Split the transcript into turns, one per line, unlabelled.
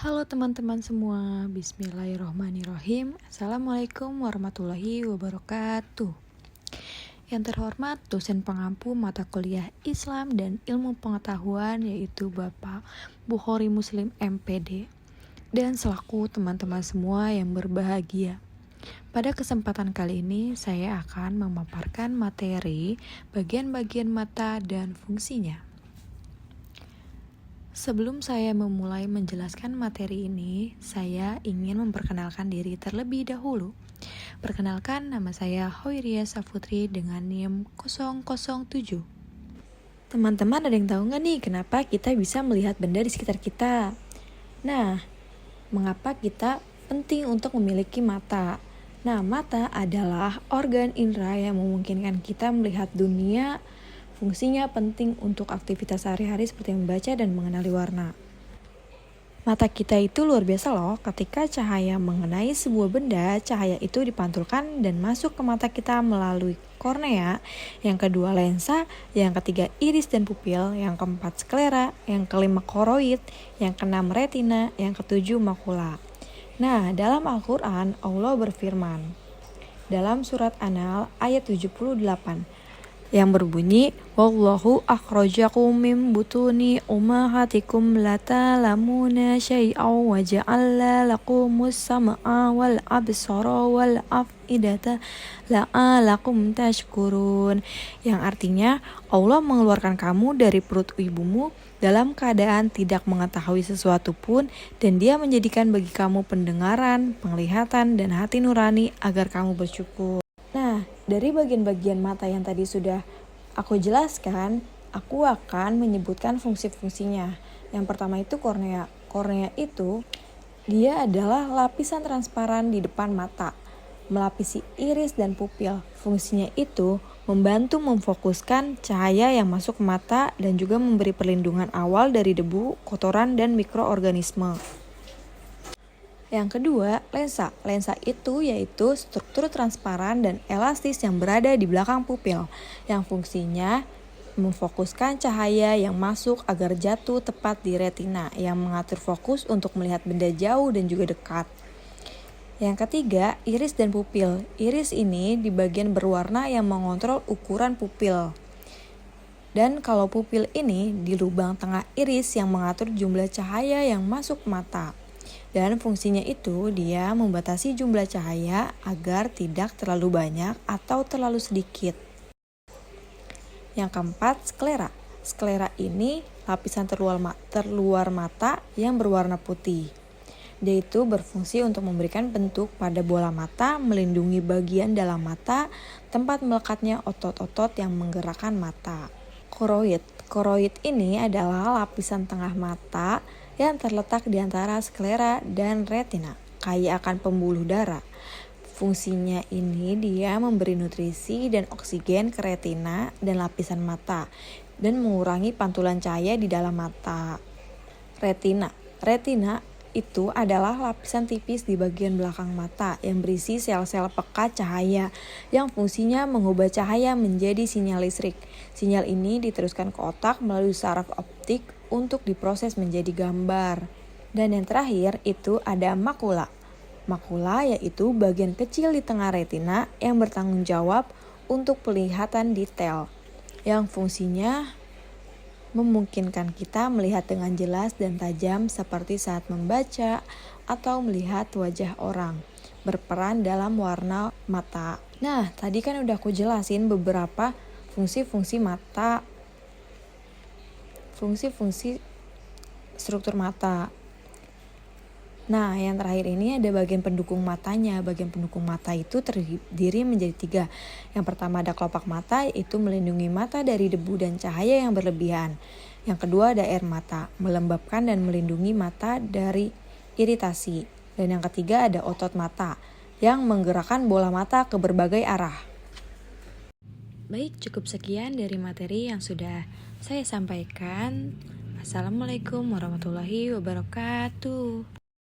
Halo teman-teman semua, bismillahirrohmanirrohim. Assalamualaikum warahmatullahi wabarakatuh. Yang terhormat dosen pengampu mata kuliah Islam dan ilmu pengetahuan, yaitu Bapak Bukhari Muslim MPD, dan selaku teman-teman semua yang berbahagia. Pada kesempatan kali ini saya akan memaparkan materi bagian-bagian mata dan fungsinya. Sebelum saya memulai menjelaskan materi ini, saya ingin memperkenalkan diri terlebih dahulu. Perkenalkan, nama saya Hoiria Safutri dengan NIM 007. Teman-teman ada yang tahu nggak nih kenapa kita bisa melihat benda di sekitar kita? Nah, mengapa kita penting untuk memiliki mata? Nah, mata adalah organ indera yang memungkinkan kita melihat dunia. Fungsinya penting untuk aktivitas sehari-hari seperti membaca dan mengenali warna. Mata kita itu luar biasa loh. Ketika cahaya mengenai sebuah benda, cahaya itu dipantulkan dan masuk ke mata kita melalui kornea, yang kedua lensa, yang ketiga iris dan pupil, yang keempat sklera, yang kelima koroid, yang keenam retina, yang ketujuh makula. Nah, dalam Al-Quran, Allah berfirman dalam surat An-Nahl ayat 78 yang berbunyi, wallahu akhrajakum min butuni ummahatikum la ta'lamuna syai'aw wa ja'ala lakumus sam'a wal absara wal af'idata la'alakum tashkurun, yang artinya Allah mengeluarkan kamu dari perut ibumu dalam keadaan tidak mengetahui sesuatu pun, dan Dia menjadikan bagi kamu pendengaran, penglihatan, dan hati nurani agar kamu bersyukur. Nah, dari bagian-bagian mata yang tadi sudah aku jelaskan, aku akan menyebutkan fungsi-fungsinya. Yang pertama itu kornea. Kornea itu dia adalah lapisan transparan di depan mata, melapisi iris dan pupil. Fungsinya itu membantu memfokuskan cahaya yang masuk ke mata dan juga memberi perlindungan awal dari debu, kotoran, dan mikroorganisme. Yang kedua, lensa. Lensa itu yaitu struktur transparan dan elastis yang berada di belakang pupil, yang fungsinya memfokuskan cahaya yang masuk agar jatuh tepat di retina, yang mengatur fokus untuk melihat benda jauh dan juga dekat. Yang ketiga, iris dan pupil. Iris ini di bagian berwarna yang mengontrol ukuran pupil. Dan kalau pupil ini di lubang tengah iris yang mengatur jumlah cahaya yang masuk mata. Dan fungsinya itu dia membatasi jumlah cahaya agar tidak terlalu banyak atau terlalu sedikit. Yang keempat, sklera. Sklera ini lapisan terluar mata yang berwarna putih. Dia itu berfungsi untuk memberikan bentuk pada bola mata, melindungi bagian dalam mata, tempat melekatnya otot-otot yang menggerakkan mata. Koroid. Koroid ini adalah lapisan tengah mata yang terletak di antara sklera dan retina, kaya akan pembuluh darah. Fungsinya ini dia memberi nutrisi dan oksigen ke retina dan lapisan mata dan mengurangi pantulan cahaya di dalam mata. Retina. Retina itu adalah lapisan tipis di bagian belakang mata yang berisi sel-sel pekat cahaya yang fungsinya mengubah cahaya menjadi sinyal listrik. Sinyal ini diteruskan ke otak melalui saraf optik untuk diproses menjadi gambar. Dan yang terakhir itu ada makula. Makula yaitu bagian kecil di tengah retina yang bertanggung jawab untuk penglihatan detail, yang fungsinya memungkinkan kita melihat dengan jelas dan tajam seperti saat membaca atau melihat wajah orang, berperan dalam warna mata. Nah, tadi kan udah aku jelasin beberapa fungsi-fungsi mata, fungsi-fungsi struktur mata. Nah, yang terakhir ini ada bagian pendukung matanya. Bagian pendukung mata itu terdiri menjadi 3. Yang pertama ada kelopak mata, yaitu melindungi mata dari debu dan cahaya yang berlebihan. Yang kedua ada air mata, melembabkan dan melindungi mata dari iritasi. Dan yang ketiga ada otot mata, yang menggerakkan bola mata ke berbagai arah. Baik, cukup sekian dari materi yang sudah saya sampaikan. Assalamualaikum warahmatullahi wabarakatuh.